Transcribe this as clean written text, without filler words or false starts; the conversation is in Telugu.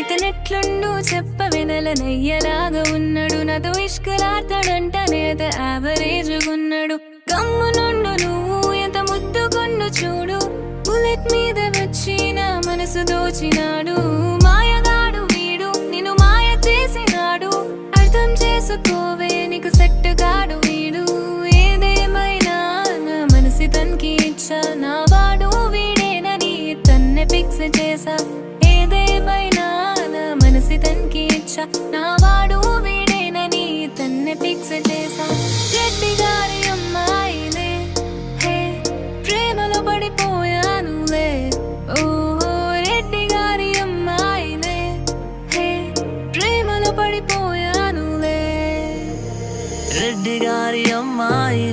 ఇతనెట్లుండు చెప్పవెనలనయ్యలాగా ఉన్నాడు నాతో ఇష్కలాడతాడంట నేత యావరేజ్గున్నాడు గమ్మునుండు నువ్వు ఎంత ముద్దుకొండు చూడు బుల్లెట్ మీద వచ్చి నా మనసు దోచినాడు మాయగాడు వీడు నిన్ను మాయ చేసినాడు అర్థం చేసుకోవే నీకు సెట్టుగాడు వీడు ఏదేమైనా నా మనసి తనకి ఇచ్చా నా వాడు వీడేనని తన్నే ఫిక్స్ చేసా ఏదేమైనా నా మనసి తనకి ఇచ్చా నా వాడు వీడేనని తన్నే ఫిక్స్ చేసా రెడ్డి గారి అమ్మాయిలే హే ప్రేమలో పడిపోయానులే ఓహో రెడ్డి గారి అమ్మాయిలే హే ప్రేమలో పడిపోయానులే రెడ్డి గారి అమ్మాయి